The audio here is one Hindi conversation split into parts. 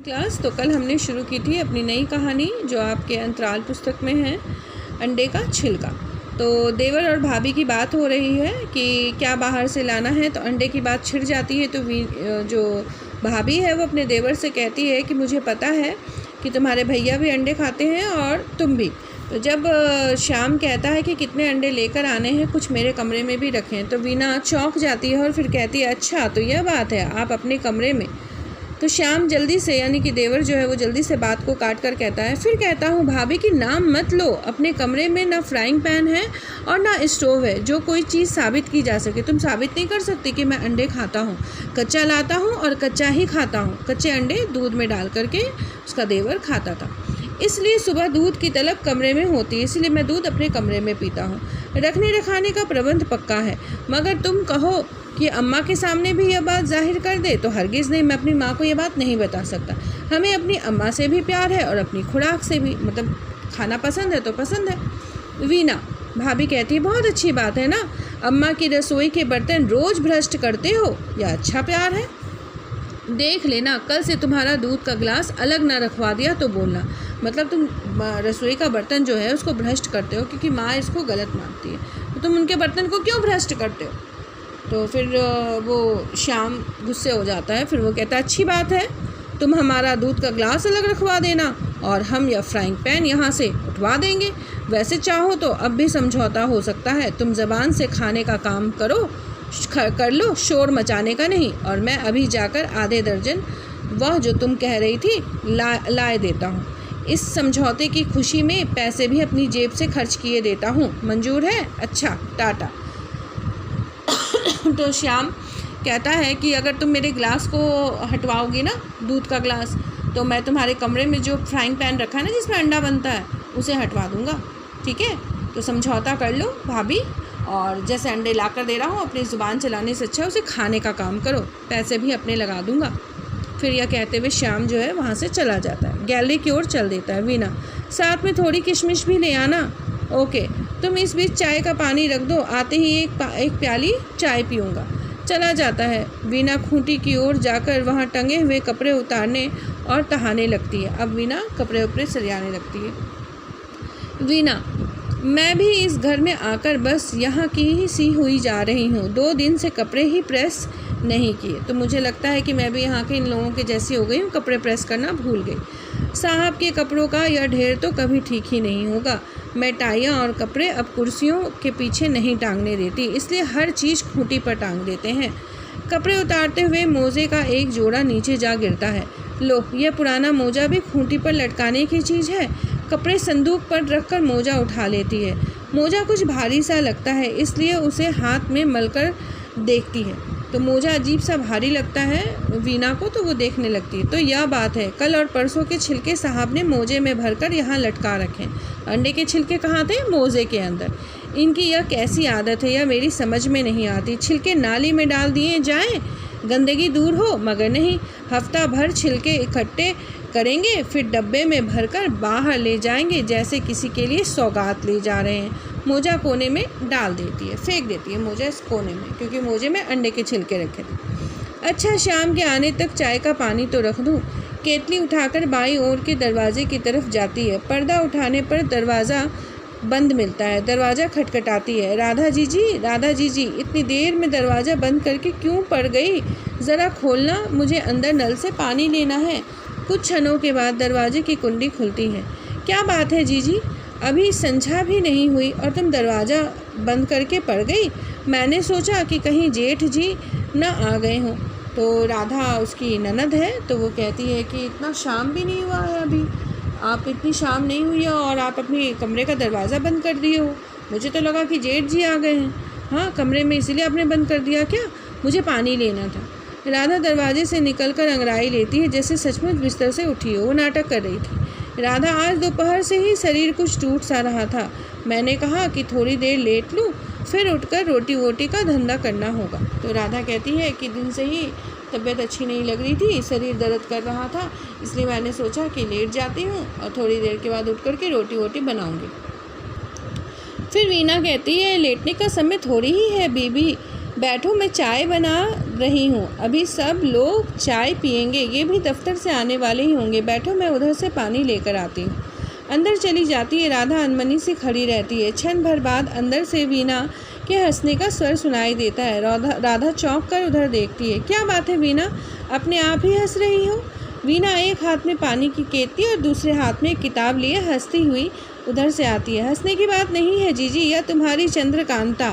क्लास। तो कल हमने शुरू की थी अपनी नई कहानी जो आपके अंतराल पुस्तक में है, अंडे का छिलका। तो देवर और भाभी की बात हो रही है कि क्या बाहर से लाना है, तो अंडे की बात छिड़ जाती है। तो जो भाभी है वो अपने देवर से कहती है कि मुझे पता है कि तुम्हारे भैया भी अंडे खाते हैं और तुम भी। तो जब श्याम कहता है कि कितने अंडे लेकर आने हैं, कुछ मेरे कमरे में भी रखें, तो वीना चौंक जाती है और फिर कहती है अच्छा तो यह बात है, आप अपने कमरे में। तो श्याम जल्दी से, यानी कि देवर जो है वो जल्दी से बात को काट कर कहता है, फिर कहता हूँ भाभी कि नाम मत लो, अपने कमरे में ना फ्राइंग पैन है और ना स्टोव है जो कोई चीज़ साबित की जा सके। तुम साबित नहीं कर सकती कि मैं अंडे खाता हूँ, कच्चा लाता हूँ और कच्चा ही खाता हूँ। कच्चे अंडे दूध में डाल करके उसका देवर खाता था, इसलिए सुबह दूध की तलब कमरे में होती है, इसलिए मैं दूध अपने कमरे में पीता हूँ। रखने रखाने का प्रबंध पक्का है, मगर तुम कहो कि अम्मा के सामने भी यह बात जाहिर कर दे, तो हरगिज़ नहीं, मैं अपनी माँ को यह बात नहीं बता सकता। हमें अपनी अम्मा से भी प्यार है और अपनी खुराक से भी, मतलब खाना पसंद है तो पसंद है। वीना भाभी कहती है बहुत अच्छी बात है ना, अम्मा की रसोई के बर्तन रोज़ भ्रष्ट करते हो, यह अच्छा प्यार है। देख लेना कल से तुम्हारा दूध का गिलास अलग ना रखवा दिया तो बोलना, मतलब तुम रसोई का बर्तन जो है उसको भ्रष्ट करते हो क्योंकि माँ इसको गलत मानती है, तो तुम उनके बर्तन को क्यों भ्रष्ट करते हो। तो फिर वो श्याम गुस्से हो जाता है, फिर वो कहता है अच्छी बात है, तुम हमारा दूध का ग्लास अलग रखवा देना और हम यह फ्राइंग पैन यहाँ से उठवा देंगे। वैसे चाहो तो अब भी समझौता हो सकता है, तुम ज़बान से खाने का काम कर लो, शोर मचाने का नहीं, और मैं अभी जाकर आधे दर्जन वह जो तुम कह रही थी लाए देता हूँ। इस समझौते की खुशी में पैसे भी अपनी जेब से खर्च किए देता हूँ, मंजूर है? अच्छा टाटा। तो श्याम कहता है कि अगर तुम मेरे ग्लास को हटवाओगी ना, दूध का ग्लास, तो मैं तुम्हारे कमरे में जो फ्राइंग पैन रखा है ना जिसमें अंडा बनता है उसे हटवा दूँगा, ठीक है? तो समझौता कर लो भाभी, और जैसे अंडे ला कर दे रहा हूँ अपनी ज़ुबान चलाने से अच्छा उसे खाने का काम करो, पैसे भी अपने लगा दूँगा। फिर यह कहते हुए श्याम जो है वहाँ से चला जाता है, गैलरी की ओर चल देता है। वीना साथ में थोड़ी किशमिश भी ले आना। ओके, तुम इस बीच चाय का पानी रख दो, आते ही एक प्याली चाय पीऊँगा। चला जाता है। वीना खूंटी की ओर जाकर वहाँ टंगे हुए कपड़े उतारने और तहाने लगती है। अब वीना कपड़े उपड़े सरियाने लगती है। वीना मैं भी इस घर में आकर बस यहाँ की ही सी हुई जा रही हूँ, 2 दिन से कपड़े ही प्रेस नहीं किए, तो मुझे लगता है कि मैं भी यहाँ के इन लोगों के जैसी हो गई हूँ, कपड़े प्रेस करना भूल गई। साहब के कपड़ों का यह ढेर तो कभी ठीक ही नहीं होगा। मैं टाइयाँ और कपड़े अब कुर्सियों के पीछे नहीं टांगने देती, इसलिए हर चीज़ खूंटी पर टांग देते हैं। कपड़े उतारते हुए मोजे का एक जोड़ा नीचे जा गिरता है। लो, यह पुराना मोजा भी खूंटी पर लटकाने की चीज़ है। कपड़े संदूक पर रखकर मोजा उठा लेती है। मोजा कुछ भारी सा लगता है, इसलिए उसे हाथ में मलकर देखती है, तो मोजा अजीब सा भारी लगता है वीना को, तो वो देखने लगती है। तो यह बात है, कल और परसों के छिलके साहब ने मोजे में भरकर यहाँ लटका रखे। अंडे के छिलके कहाँ थे? मोजे के अंदर। इनकी यह कैसी आदत है, यह मेरी समझ में नहीं आती। छिलके नाली में डाल दिए जाएं, गंदगी दूर हो, मगर नहीं, हफ्ता भर छिलके इकट्ठे करेंगे, फिर डब्बे में भरकर बाहर ले जाएंगे जैसे किसी के लिए सौगात ले जा रहे हैं। मोजा कोने में डाल देती है, फेंक देती है मोजा इस कोने में, क्योंकि मोजे में अंडे के छिलके रखे थे। अच्छा, शाम के आने तक चाय का पानी तो रख दूँ। केतली उठाकर बाईं ओर के दरवाजे की तरफ जाती है। पर्दा उठाने पर दरवाज़ा बंद मिलता है। दरवाज़ा खटखटाती है। राधा जी, इतनी देर में दरवाज़ा बंद करके क्यों पड़ गई? ज़रा खोलना, मुझे अंदर नल से पानी लेना है। कुछ क्षणों के बाद दरवाजे की कुंडी खुलती है। क्या बात है जीजी, अभी संझा भी नहीं हुई और तुम दरवाज़ा बंद करके पड़ गई? मैंने सोचा कि कहीं जेठ जी न आ गए हों। तो राधा उसकी ननद है, तो वो कहती है कि इतना शाम भी नहीं हुआ है अभी, आप इतनी शाम नहीं हुई है और आप अपने कमरे का दरवाज़ा बंद कर दिए हो। मुझे तो लगा कि जेठ जी आ गए हैं। हाँ, कमरे में इसीलिए आपने बंद कर दिया क्या? मुझे पानी लेना था। राधा दरवाजे से निकलकर अंगड़ाई लेती है जैसे सचमुच बिस्तर से उठी हो। वो नाटक कर रही थी। राधा, आज दोपहर से ही शरीर कुछ टूट सा रहा था। मैंने कहा कि थोड़ी देर लेट लूँ, फिर उठकर रोटी वोटी का धंधा करना होगा। तो राधा कहती है कि दिन से ही तबीयत अच्छी नहीं लग रही थी, शरीर दर्द कर रहा था, इसलिए मैंने सोचा कि लेट जाती हूँ और थोड़ी देर के बाद उठ कर के रोटी वोटी बनाऊँगी। फिर वीना कहती है लेटने का समय थोड़ी ही है बीबी, बैठो, मैं चाय बना रही हूँ, अभी सब लोग चाय पियेंगे, ये भी दफ्तर से आने वाले ही होंगे। बैठो, मैं उधर से पानी लेकर आती हूँ। अंदर चली जाती है। राधा अनमनी से खड़ी रहती है। क्षण भर बाद अंदर से वीणा के हंसने का स्वर सुनाई देता है। राधा चौंक कर उधर देखती है। क्या बात है वीणा, अपने आप ही हंस रही हो? वीणा एक हाथ में पानी की केतली और दूसरे हाथ में एक किताब लिए हंसती हुई उधर से आती है। हंसने की बात नहीं है जीजी, यह तुम्हारी चंद्रकांता।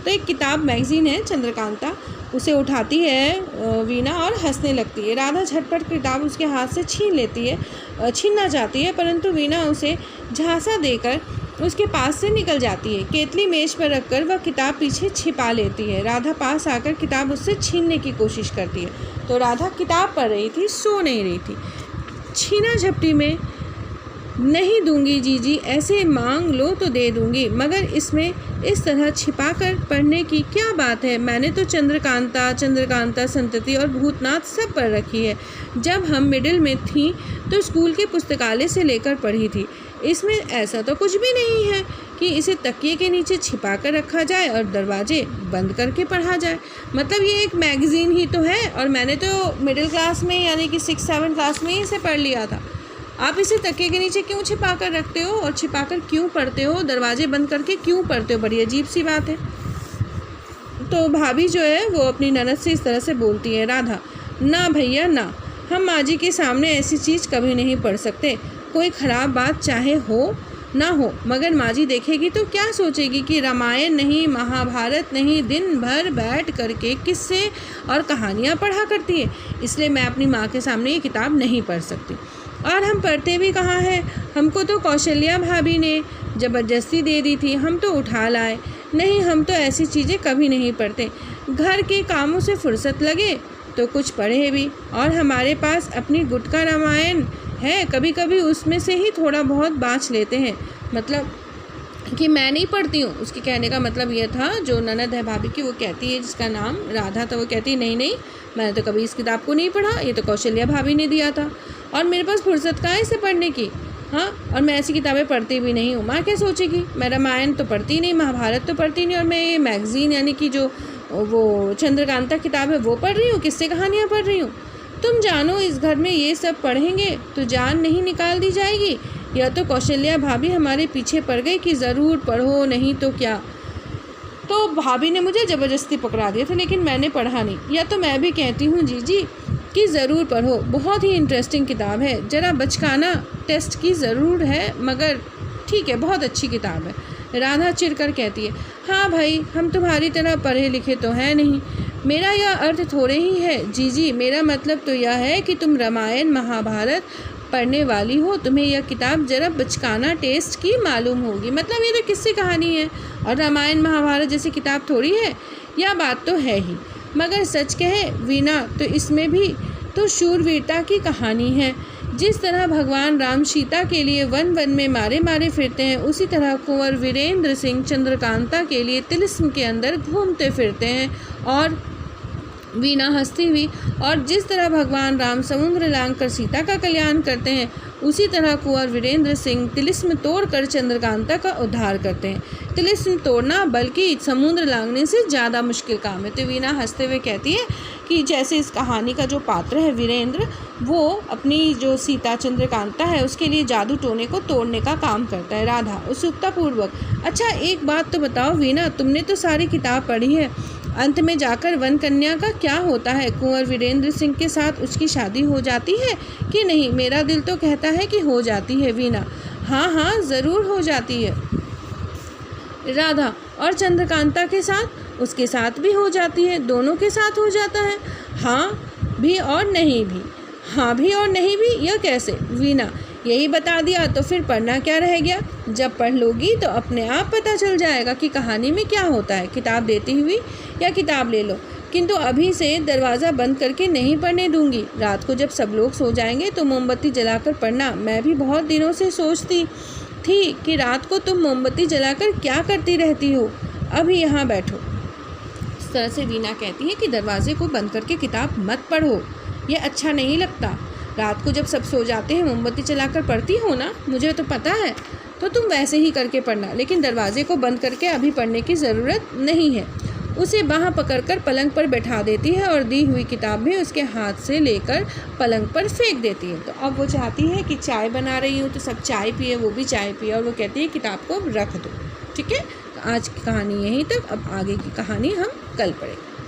तो एक किताब मैगज़ीन है चंद्रकांता, उसे उठाती है वीणा और हंसने लगती है। राधा झटपट किताब उसके हाथ से छीनना चाहती है, परंतु वीणा उसे झांसा देकर उसके पास से निकल जाती है। केतली मेज पर रखकर वह किताब पीछे छिपा लेती है। राधा पास आकर किताब उससे छीनने की कोशिश करती है, तो राधा किताब पढ़ रही थी, सो नहीं रही थी। छीना झपटी में नहीं दूंगी जीजी, ऐसे मांग लो तो दे दूंगी, मगर इसमें इस तरह छिपा कर पढ़ने की क्या बात है? मैंने तो चंद्रकांता संतति और भूतनाथ सब पढ़ रखी है। जब हम मिडिल में थी तो स्कूल के पुस्तकालय से लेकर पढ़ी थी। इसमें ऐसा तो कुछ भी नहीं है कि इसे तकिए के नीचे छिपा कर रखा जाए और दरवाजे बंद करके पढ़ा जाए। मतलब ये एक मैगज़ीन ही तो है, और मैंने तो मिडिल क्लास में यानी कि 6-7 क्लास में ही इसे पढ़ लिया था। आप इसे तकिए के नीचे क्यों छिपा कर रखते हो और छिपा कर क्यों पढ़ते हो? दरवाजे बंद करके क्यों पढ़ते हो? बड़ी अजीब सी बात है। तो भाभी जो है वो अपनी ननद से इस तरह से बोलती है। राधा, ना भैया ना, हम माँ जी के सामने ऐसी चीज़ कभी नहीं पढ़ सकते। कोई ख़राब बात चाहे हो ना हो, मगर माँ जी देखेगी तो क्या सोचेगी कि रामायण नहीं, महाभारत नहीं, दिन भर बैठ करके किस्से और कहानियाँ पढ़ा करती है। इसलिए मैं अपनी माँ के सामने ये किताब नहीं पढ़ सकती। और हम पढ़ते भी कहाँ हैं? हमको तो कौशल्या भाभी ने ज़बरदस्ती दे दी थी, हम तो उठा लाए। नहीं, हम तो ऐसी चीज़ें कभी नहीं पढ़ते। घर के कामों से फुर्सत लगे तो कुछ पढ़े भी, और हमारे पास अपनी गुटका रामायण है, कभी कभी उसमें से ही थोड़ा बहुत बाँच लेते हैं। मतलब कि मैं नहीं पढ़ती हूँ, उसके कहने का मतलब ये था, जो ननद है भाभी की, वो कहती है, जिसका नाम राधा था, वो कहती है नहीं नहीं, मैंने तो कभी इस किताब को नहीं पढ़ा, ये तो कौशल्या भाभी ने दिया था और मेरे पास फुर्सत कहाँ है इसे पढ़ने की। हाँ, और मैं ऐसी किताबें पढ़ती भी नहीं हूँ। माँ क्या सोचेगी? मैं रामायण तो पढ़ती नहीं, महाभारत तो पढ़ती नहीं, और मैं ये मैगज़ीन यानी कि जो वो चंद्रकांता किताब है वो पढ़ रही हूँ, किससे कहानियाँ पढ़ रही हूँ। तुम जानो, इस घर में ये सब पढ़ेंगे तो जान नहीं निकाल दी जाएगी। या तो कौशल्या भाभी हमारे पीछे पड़ गई कि ज़रूर पढ़ो, नहीं तो क्या। तो भाभी ने मुझे ज़बरदस्ती पकड़ा दिया था, लेकिन मैंने पढ़ा नहीं। या तो मैं भी कहती हूँ जीजी कि ज़रूर पढ़ो, बहुत ही इंटरेस्टिंग किताब है। ज़रा बचकाना टेस्ट की ज़रूर है, मगर ठीक है, बहुत अच्छी किताब है। राधा चिढ़कर कहती है, हाँ भाई, हम तुम्हारी तरह पढ़े लिखे तो हैं नहीं। मेरा यह अर्थ थोड़े ही है जीजी, मेरा मतलब तो यह है कि तुम रामायण महाभारत पढ़ने वाली हो, तुम्हें यह किताब ज़रा बचकाना टेस्ट की मालूम होगी। मतलब ये तो किस्से कहानी है, और रामायण महाभारत जैसी किताब थोड़ी है। यह बात तो है ही, मगर सच कहे वीणा, तो इसमें भी तो शूरवीरता की कहानी है। जिस तरह भगवान राम सीता के लिए वन वन में मारे फिरते हैं, उसी तरह कुंवर वीरेंद्र सिंह चंद्रकांता के लिए तिलिस्म के अंदर घूमते फिरते हैं। और वीणा हंसती हुई, और जिस तरह भगवान राम समुद्र लांघकर सीता का कल्याण करते हैं, उसी तरह कुंवर वीरेंद्र सिंह तिलिस्म तोड़कर चंद्रकांता का उद्धार करते हैं। तिलिस्म तोड़ना बल्कि समुद्र लांघने से ज़्यादा मुश्किल काम है। तो वीणा हंसते हुए कहती है कि जैसे इस कहानी का जो पात्र है वीरेंद्र, वो अपनी जो सीता चंद्रकांता है उसके लिए जादू टोने को तोड़ने का काम करता है। राधा उत्सुकतापूर्वक, अच्छा एक बात तो बताओ वीणा, तुमने तो सारी किताब पढ़ी है, अंत में जाकर वन कन्या का क्या होता है? कुंवर वीरेंद्र सिंह के साथ उसकी शादी हो जाती है कि नहीं? मेरा दिल तो कहता है कि हो जाती है। वीणा, हाँ हाँ ज़रूर हो जाती है। राधा, और चंद्रकांता के साथ? उसके साथ भी हो जाती है, दोनों के साथ हो जाता है। हाँ भी और नहीं भी। हाँ भी और नहीं भी, यह कैसे? वीणा, यही बता दिया तो फिर पढ़ना क्या रह गया? जब पढ़ लोगी तो अपने आप पता चल जाएगा कि कहानी में क्या होता है। किताब देती हुई, या किताब ले लो, किंतु अभी से दरवाज़ा बंद करके नहीं पढ़ने दूंगी। रात को जब सब लोग सो जाएंगे तो मोमबत्ती जलाकर पढ़ना। मैं भी बहुत दिनों से सोचती थी कि रात को तुम मोमबत्ती जलाकर क्या करती रहती हो। अभी यहाँ बैठो। इस तरह से वीणा कहती है कि दरवाजे को बंद करके किताब मत पढ़ो, ये अच्छा नहीं लगता। रात को जब सब सो जाते हैं मोमबत्ती जलाकर पढ़ती हो ना, मुझे तो पता है, तो तुम वैसे ही करके पढ़ना, लेकिन दरवाजे को बंद करके अभी पढ़ने की ज़रूरत नहीं है। उसे बाँह पकड़कर पलंग पर बैठा देती है और दी हुई किताब भी उसके हाथ से लेकर पलंग पर फेंक देती है। तो अब वो चाहती है कि चाय बना रही हूँ तो सब चाय पिए, वो भी चाय पिए, और वो कहती है किताब को रख दो। ठीक है, तो आज की कहानी यहीं तक, अब आगे की कहानी हम कल पढ़ेंगे।